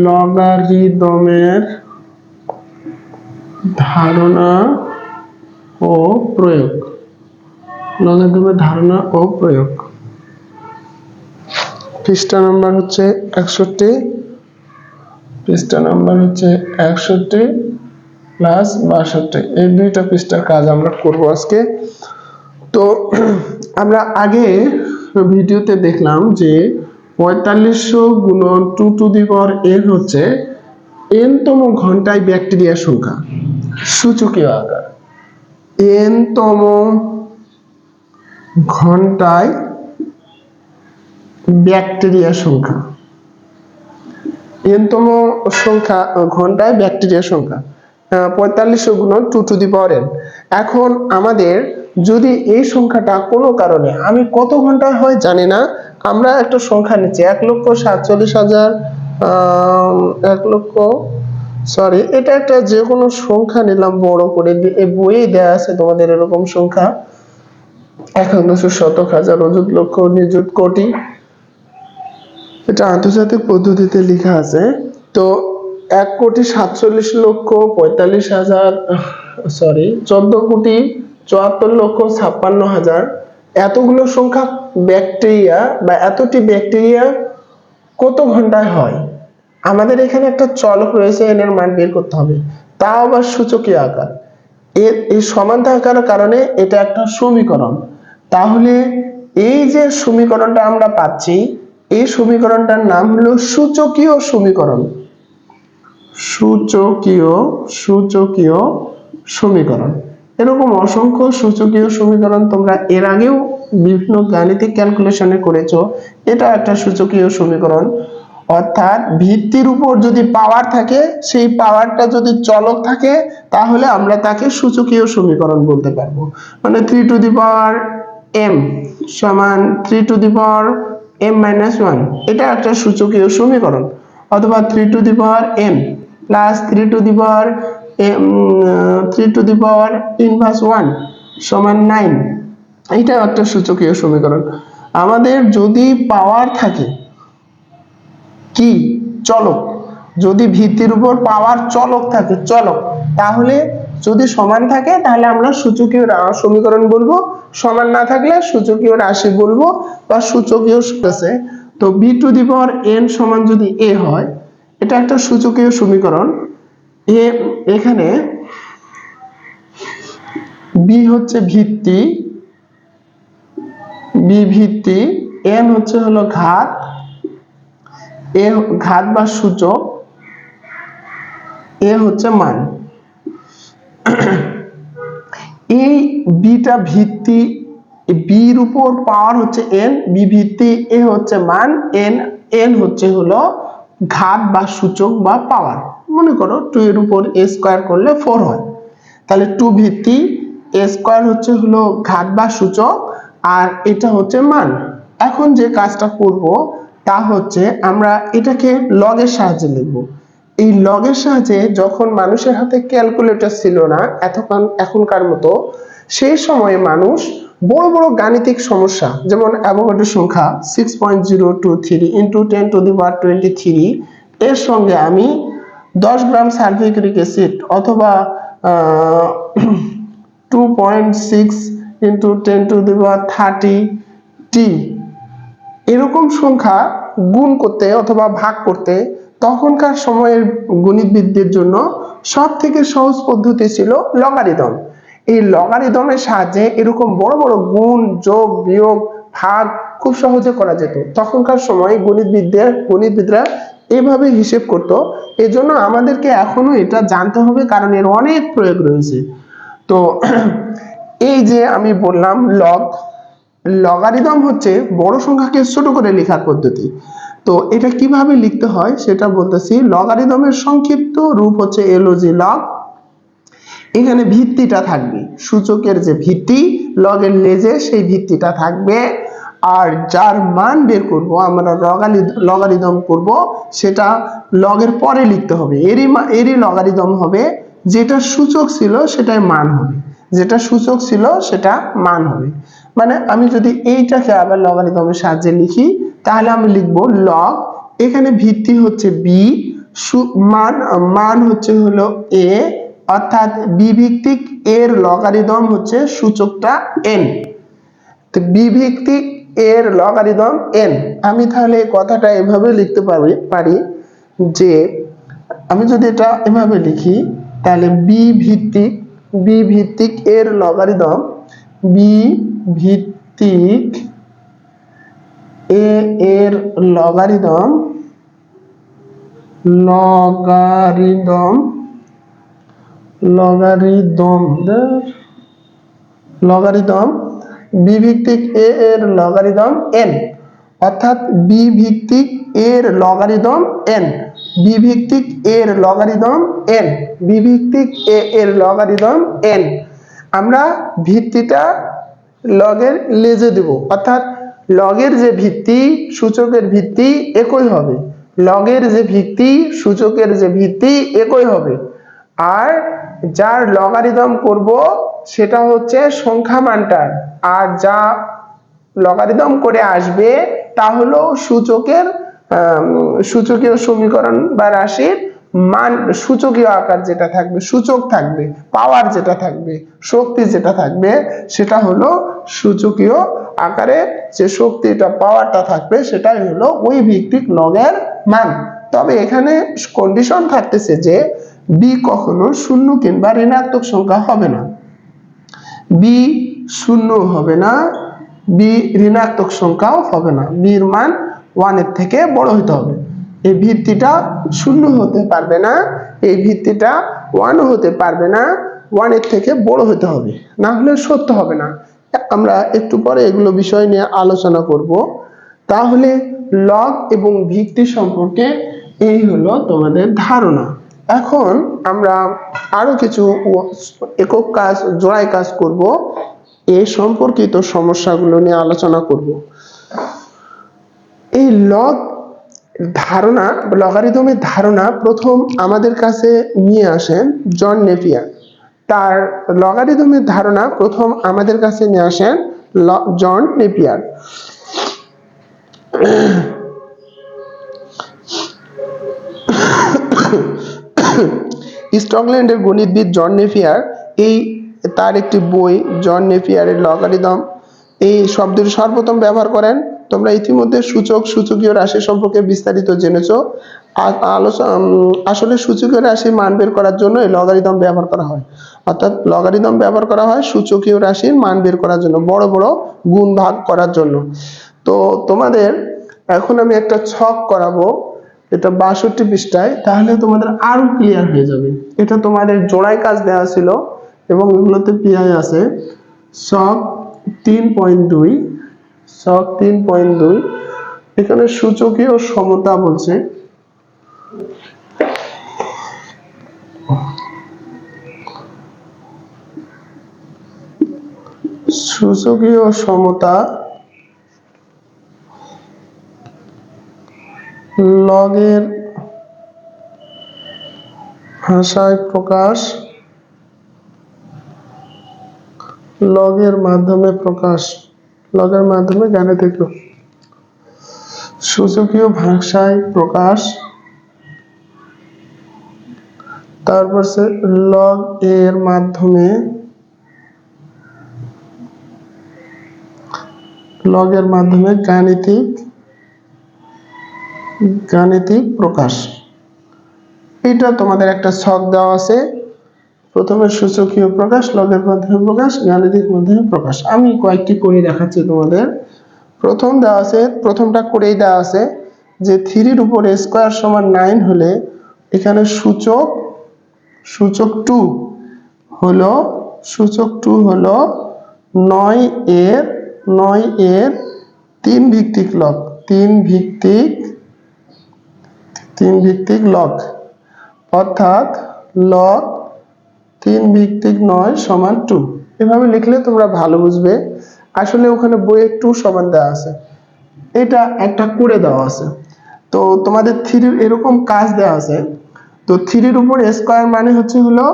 লগারিদমের ধারণা ও প্রয়োগ। লগারিদমের ধারণা ও প্রয়োগ। পৃষ্ঠা নাম্বার হচ্ছে 61, পৃষ্ঠা নাম্বার হচ্ছে 61 প্লাস 62, এই দুইটা পৃষ্ঠার কাজ আমরা করব আজকে। তো আমরা আগে ভিডিওতে দেখলাম যে 4500 গুণন 2 টু দি পাওয়ার n হচ্ছে n তম ঘন্টায় ব্যাকটেরিয়া সংখ্যা, সূচকীয় আকার। n তম ঘন্টায় ব্যাকটেরিয়া সংখ্যা, n তম সংখ্যা ঘন্টায় ব্যাকটেরিয়া সংখ্যা 4500 গুণন 2 টু দি পাওয়ার n। এখন আমাদের যদি এই সংখ্যাটা কোনো কারণে, আমি কত ঘন্টায় হয় জানি না, আমরা একটা সংখ্যা নিচ্ছি 1,47,000, এটা একটা যে কোনো সংখ্যা নিলাম বড় করে, এই বইয়ে দেয়া আছে তোমাদের এরকম সংখ্যা 1,00,000 অযুত লক্ষ নিযুত কোটি, এটা আন্তর্জাতিক পদ্ধতিতে লেখা আছে। তো 1,47,44,54,54,56,000 এতগুলো সংখ্যা ব্যাকটেরিয়া বা এতটি ব্যাকটেরিয়া কত ঘন্টায় হয়। আমাদের এখানে একটা চলক রয়েছে, n এর মান বের করতে হবে, তাও আবার সূচকীয় আকার। এই সমান থাকার কারণে এটা একটা সমীকরণ। তাহলে এই যে সমীকরণটা আমরা পাচ্ছি, এই সমীকরণটার নাম হলো সূচকীয় সমীকরণ। সূচকীয় সমীকরণ। এরকম অসংখ্য সূচকীয় সমীকরণ তোমরা এর আগেও বিভিন্ন গাণিতিক ক্যালকুলেশনে করেছো। এটা একটা সূচকীয় সমীকরণ, অর্থাৎ ভিত্তির উপর যদি পাওয়ার থাকে, সেই পাওয়ারটা যদি চলক থাকে, তাহলে আমরা তাকে সূচকীয় সমীকরণ বলতে পারবো। মানে 3 টু দি পাওয়ার m সমান 3 টু দি পাওয়ার m-1, এটা একটা সূচকীয় সমীকরণ। অথবা 3 to the power n plus 3 to the power inverse 1 সমান 9, এটা একটা সূচকীয় সমীকরণ। আমাদের যদি পাওয়ার থাকে, কি চলক, যদি ভিত্তির উপর পাওয়ার চলক থাকে, তাহলে যদি সমান থাকে তাহলে আমরা সূচকীয় সমীকরণ বলবো, সমান না থাকলে সূচকীয় রাশি বলবো বা সূচকীয় আছে। তো b to the power n সমান যদি a হয়, এটা একটা সূচকীয় সমীকরণ। এখানে b হচ্ছে ভিত্তি, n হচ্ছে হলো ঘাত, a ঘাত বা সূচক, a হচ্ছে মান। এই বিটা ভিত্তি, বি এর উপর পাওয়ার হচ্ছে n, বি ভিত্তি, a হচ্ছে মান, n হচ্ছে হলো ঘাত বা সূচক বা পাওয়ার। মনে করো 2 এর উপর a স্কয়ার করলে 4 হয়, তাহলে 2 ভিত্তি, a স্কয়ার হচ্ছে হলো ঘাত বা সূচক, আর এটা হচ্ছে মান। এখন যে কাজটা করব তা হচ্ছে আমরা এটাকে লগের সাহায্যে লিখব। এই লগের সাহায্যে, যখন মানুষের হাতে ক্যালকুলেটর ছিল না এখনকার মতো, সেই সময়ে মানুষ বড় বড় গাণিতিক সমস্যা, যেমন অ্যাভোগাড্রো সংখ্যা 6.023 ইন্টু 10 টু দি পাওয়ার 23, এর সঙ্গে আমি 10 গ্রাম সালফিউরিক অ্যাসিড অথবা 2.6 into 10 to the power 30t এরকম সংখ্যা গুণ করতে অথবা ভাগ করতে, তখনকার সময়ের গণিতবিদদের জন্য সব থেকে সহজ পদ্ধতি ছিল লগারিদম। এই লগারিদমের সাহায্যে এরকম বড় বড় গুণ, যোগ, বিয়োগ, ভাগ খুব সহজে করা যেত। তখনকার সময় গণিতবিদরা এইভাবে হিসেব করত। এজন্য আমাদেরকে এখনো এটা জানতে হবে, কারণ এর অনেক প্রয়োগ রয়েছে। তো এই যে আমি বললাম লগারিদম হচ্ছে বড় সংখ্যাকে ছোট করে লেখার পদ্ধতি। তো এটা কিভাবে লিখতে হয় সেটা বলতেছি। লগারিদমের সংক্ষিপ্ত রূপ হচ্ছে log। এখানে ভিত্তিটা থাকবে, সূচকের যে ভিত্তি লগের লেজে সেই ভিত্তিটা থাকবে, আর যার মান বের করব আমরা লগারিদম করব, সেটা লগের পরে লিখতে হবে। এরই লগারিদম হবে, যেটা সূচক ছিল সেটাই মান হবে, যেটা সূচক ছিল সেটা মান হবে। মানে আমি যদি এইটাকে আবার লগারিদমের সাহায্যে লিখি, তাহলে আমি লিখব লগ, এখানে ভিত্তি হচ্ছে b, মান মান হচ্ছে হলো a, অর্থাৎ b ভিত্তিক এর লগারিদম হচ্ছে সূচকটা n। তো b ভিত্তিক এর লগারিদম n। আমি তাহলে এই কথাটা এভাবে লিখতে পারি যে আমি যদি এটা এভাবে লিখি তাহলে b ভিত্তিক এর লগারিদম b ভিত্তিক a এর লগারিদম b ভিত্তিক a এর লগারিদম n, অর্থাৎ b ভিত্তিক এর লগারিদম n, b ভিত্তিক এর লগারিদম n, b ভিত্তিক a এর লগারিদম n। আমরা ভিত্তিটা লগের লেজে দেব, অর্থাৎ লগের যে ভিত্তি সূচকের ভিত্তি একই হবে, লগের যে ভিত্তি সূচকের যে ভিত্তি একই হবে। আর যার লগারিদম করব সেটা হচ্ছে সংখ্যা মানটার, আর যা লগারিদম করে আসবে তা হলো সূচকীয় সমীকরণ বা রাশির মান, সূচকীয় আকার যেটা থাকবে, সূচক থাকবে, পাওয়ার যেটা থাকবে, শক্তি যেটা থাকবে সেটা হলো সূচকীয় আকারে যে শক্তিটা পাওয়ারটা থাকবে সেটাই হলো ওই ভিত্তিক লগের মান। তবে এখানে কন্ডিশন থাকতেছে যে b কখনো শূন্য কিংবা ঋণাত্মক সংখ্যা হবে না, b শূন্য হবে না, b ঋণাত্মক সংখ্যাও হবে না, b এর মান 1 এর থেকে বড় হতে হবে। এই ভিত্তিটা শূন্য হতে পারবে না, এই ভিত্তিটা 1 হতে পারবে না, 1 এর থেকে বড় হতে হবে, না হলে সত্য হবে না। আমরা একটু পরে এগুলো বিষয় নিয়ে আলোচনা করব। তাহলে লগ এবং ভিত্তি সম্পর্কে এই হলো তোমাদের ধারণা। এখন আমরা আরো কিছু একক কাজ, জোড়ায় কাজ করব, এই সম্পর্কিত সমস্যাগুলো নিয়ে আলোচনা করব। এই লগ ধারণা, লগারিদমের ধারণা প্রথম আমাদের কাছে নিয়ে আসেন জন নেপিয়ার। তার লগারিদমের ধারণা প্রথম আমাদের কাছে নিয়ে আসেন জন নেপিয়ার। স্কটল্যান্ডের গণিতবিদ জন নেপিয়ার তার একটি বই জন নেপিয়ারের লগারিদম এই শব্দটি সর্বপ্রথম ব্যবহার করেন। তোমরা ইতিমধ্যে সূচকীয় রাশি সম্পর্কে বিস্তারিত জেনেছো। আসলে সূচকীয় রাশির মান বের করার জন্য এই লগারিদম ব্যবহার করা হয়, অর্থাৎ লগারিদম ব্যবহার করা হয় সূচকীয় রাশির মান বের করার জন্য, বড় বড় গুণ ভাগ করার জন্য। তো তোমাদের এখন আমি একটা ছক করাবো, এটা 62 পৃষ্ঠায়, তাহলে তোমাদের আরো ক্লিয়ার হয়ে যাবে। এটা তোমাদের জোড়ায় কাজ দেওয়া ছিল এবং এগুলোতে পিআই আছে। ছক 3.2, ছক 3.2, এখানে সূচকীয় সমতা বলছে। সূচকীয় সমতা লগের ভাষায় প্রকাশ, লগের মাধ্যমে প্রকাশ, লগের মাধ্যমে গাণিতিক সূচকীয় ভাষায় প্রকাশ। তারপর সে লগ এর মাধ্যমে, লগের মাধ্যমে গাণিতিক প্রকাশ। এটা তোমাদের একটা ছক দেওয়া আছে, প্রথমে সূচকীয় প্রকাশ, লগের মাধ্যমে প্রকাশ, গাণিতিক মাধ্যমে প্রকাশ। আমি কয়েকটি করে দেখাচ্ছি তোমাদের। প্রথম দেওয়া আছে, প্রথমটা করেই দেওয়া আছে যে 3 এর উপর স্কয়ার সমান 9 হলে এখানে সূচক 2 হলো 9 এর 3 ভিত্তিক লগ, 3 ভিত্তিক লগ, অর্থাৎ লগ 3 ভিত্তিক 9 সমান 2। এভাবে লিখলে তোমরা ভালো বুঝবে। আসলে ওখানে বইয়ে 2 সমান দেওয়া আছে, এটা একটা করে দেওয়া আছে। তো তোমাদের 3 এরকম কাজ দেওয়া আছে। তো 3 এর উপর স্কয়ার মানে হচ্ছে হলো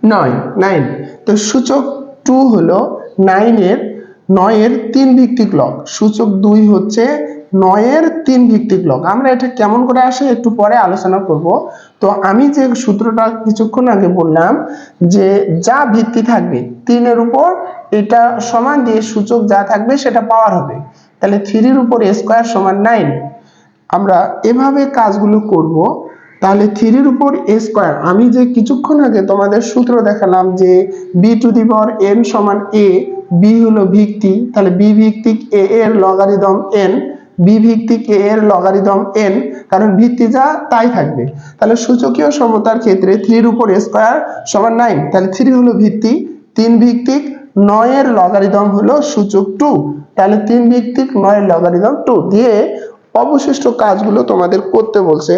9। তো সূচক 2 হলো 9 এর 3 ভিত্তিক লগ, সূচক 2 হচ্ছে 9 এর 3 ভিত্তিক লগ। আমরা এটা কেমন করে আসে একটু পরে আলোচনা করব। তো আমি যে সূত্রটা কিছুক্ষণ আগে বললাম যে যা ভিত্তি থাকবে 3 এর উপর এটা সমান দিয়ে সূচক যা থাকবে সেটা পাওয়ার হবে। তাহলে 3 এর উপর a স্কয়ার সমান 9। আমরা এভাবে কাজগুলো করব। তাহলে 3 এর উপর a স্কয়ার, আমি যে কিছুক্ষণ আগে তোমাদের সূত্র দেখালাম যে b to the power n সমান a, b হলো ভিত্তি, তাহলে b ভিত্তিক a এর লগারিদম n, b ভিত্তিক a এর লগারিদম n, কারণ ভিত্তি যা তাই থাকবে। তাহলে সূচকীয় সমতার ক্ষেত্রে 3 এর উপর a স্কয়ার সমান 9, তাহলে 3 হলো ভিত্তি, 3 ভিত্তিক 9 এর লগারিদম হলো সূচক 2, তাহলে 3 ভিত্তিক 9 এর লগারিদম 2 দিয়ে অবশিষ্ট কাজগুলো তোমাদের করতে বলছে।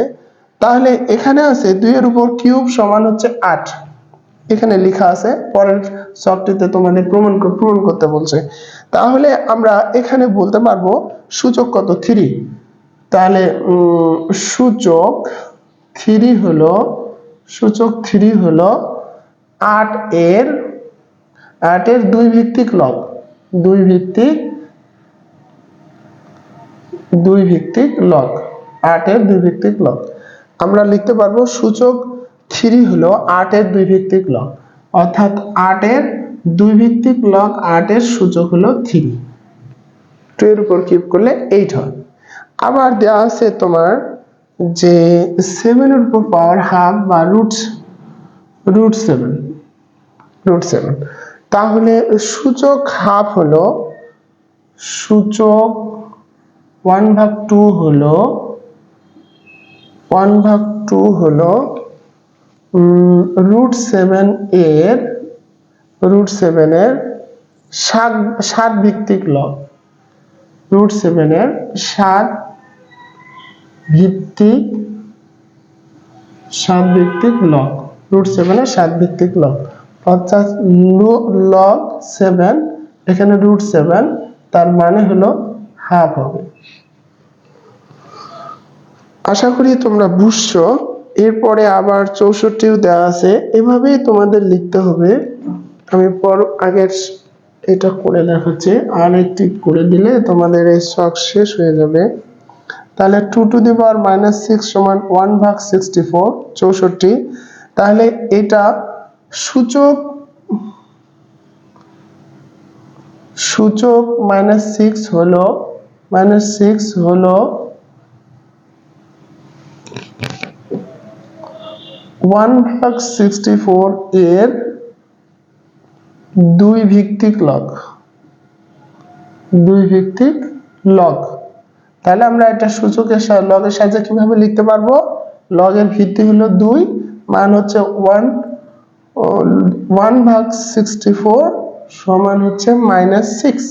তাহলে এখানে আছে 2 এর উপর কিউব সমান হচ্ছে 8, এখানে লেখা আছে, পরের সবটিতে তোমাদের প্রমাণ করতে বলছে। তাহলে আমরা এখানে বলতে পারবো সূচক কত 3, তাহলে সূচক 3 হলো 8 এর 2 ভিত্তিক লগ, 2 ভিত্তিক লগ, 8 এর 2 ভিত্তিক লগ। আমরা লিখতে পারবো সূচক 3 হলো 8 এর 2 ভিত্তিক লগ, অর্থাৎ 8 এর 2 ভিত্তিক লগ 8 এর সূচক হলো 3, 2 এর উপর কিউব করলে 8 হয়। আবার দেওয়া আছে তোমার যে 7 এর উপর পাওয়ার হাফ বা রুট 7, তাহলে সূচক হাফ হলো সূচক 1/2 হলো রুট 7 এর 7 ভিত্তিক লগ, রুট 7 এর 7 ভিত্তিক লগ, রুট 7 এর 7 ভিত্তিক লগ, অর্থাৎ লগ 7 এখানে রুট 7, তার মানে হলো হাফ হবে। আশা করি তোমরা বুঝছো। এরপরে আবার 64 দেওয়া আছে, এভাবেই তোমাদের লিখতে হবে। আমি আগের এটা করে দেখাচ্ছি, আর একটি করে দিলে তোমাদের এই শখ শেষ হয়ে যাবে। তাহলে 2 টু দি পাওয়ার -6 সমান 1/64, 64। তাহলে এটা সূচক -6 হলো 1/64 এর 2 ভিত্তিক লগ, তাহলে আমরা এটা সূচকের লগের সাহায্যে কিভাবে লিখতে পারবো? লগের ভিত্তি হলো 2, মান হচ্ছে 1/64 সমান হচ্ছে -6।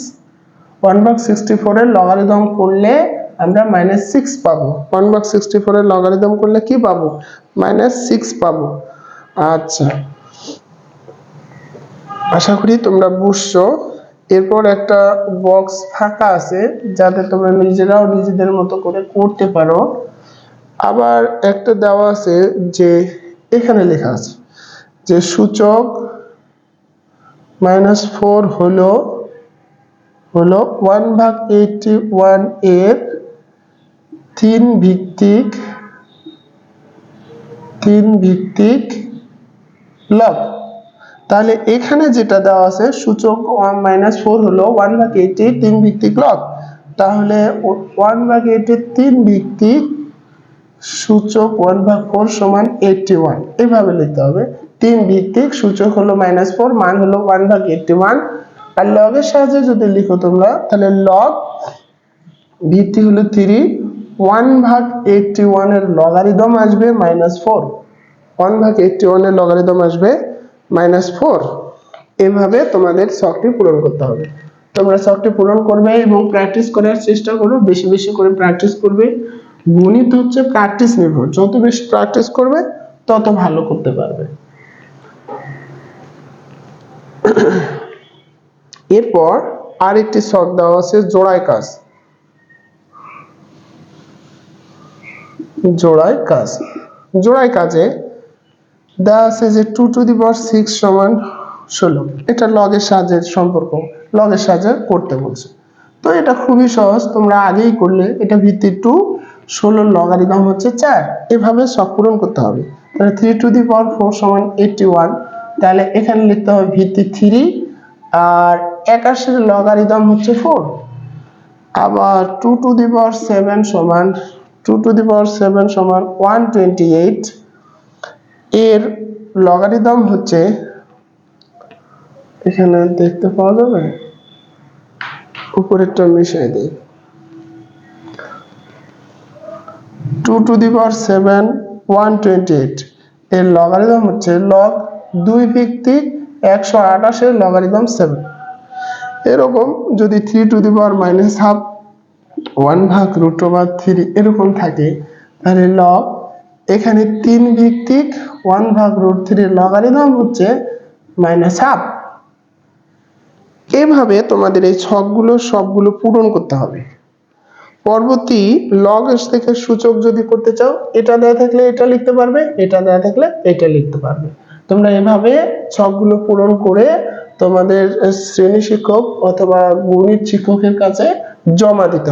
1/64 এর লগারিদম করলে আমরা -6 পাবো। 1/64 এর লগারিদম করলে কি পাবো? -6 পাবো। আচ্ছা, আশা করি তোমরা বুঝছো। এরপর একটা বক্স ফাঁকা আছে যাতে তোমরা নিজেরাও নিজেদের মতো করে করতে পারো। আবার একটা দেওয়া আছে যে এখানে লেখা আছে যে সূচক -4 হলো 1/81 এর 3 ভিত্তিক লগ। তাহলে এখানে যেটা দেওয়া আছে সূচক -4 হলো 1/80 3 ভিত্তিক লগ, তাহলে 1/80 3 ভিত্তিক সূচক 1/4 সমান 81, এভাবে লিখতে হবে। 3 ভিত্তিক সূচক হলো -4, মান হলো 1/81। আর লগের সাহায্যে যদি লিখো তোমরা, তাহলে লগ ভিত্তি হলো 3, 1/81 এর লগারিদম আসবে -4, 1/81 এর লগারিদম আসবে -4। এভাবে তোমাদের ছকটি পূরণ করতে হবে। তোমরা ছকটি পূরণ করবে এবং প্র্যাকটিস করার চেষ্টা করো, বেশি বেশি করে প্র্যাকটিস করবে। গণিত হচ্ছে প্র্যাকটিস নির্ভর, যত বেশি প্র্যাকটিস করবে তত ভালো করতে পারবে। এরপর আরেকটি ছক দেওয়া আছে জোড়ায় কাজ। জোড়ায় কাজে দেওয়া আছে যে 2 টু দি পাওয়ার 6 সমান 16, এটা লগের সাহায্যে সম্পর্ক, লগের সাহায্যে করতে বলছে। তো এটা খুবই সহজ, তোমরা আগেই করলে। এটা ভিত্তি 2, 16 লগারিদম হচ্ছে 4। এভাবে সব পূরণ করতে হবে। তাহলে 3 টু দি পাওয়ার 4 সমান 81। তাহলে এখানে লিখতে হবে ভিত্তি 3 আর 81 লগারিদম হচ্ছে 4। আবার 2 টু দি পাওয়ার 7 সমান 128। এর লগারিদম হচ্ছে, এখানে দেখতে পাওয়া যাবে, উপরেরটা মিশিয়ে দিই। 2 টু দি পাওয়ার 7 128 এর লগারিদম হচ্ছে লগ 2 ভিত্তিক 128 এর লগারিদম 7। এরকম যদি 3 to the power minus half 1 ভাগ রুট ওভার 3 এরকম থাকে, তাহলে লগ এখানে 3 ভিত্তিক 1 ভাগ রুট 3 লগারিদম হচ্ছে মাইনাস হাফ। এভাবে তোমাদের এই ছকগুলো সবগুলো পূরণ করতে হবে। পরবর্তী লগ এস থেকে সূচক যদি করতে চাও, এটা দেওয়া থাকলে এটা লিখতে পারবে, এটা দেওয়া থাকলে এটা লিখতে পারবে। তোমরা এভাবে ছকগুলো পূরণ করে তোমাদের শ্রেণী শিক্ষক অথবা গণিত শিক্ষকের কাছে জমা দিতে হবে।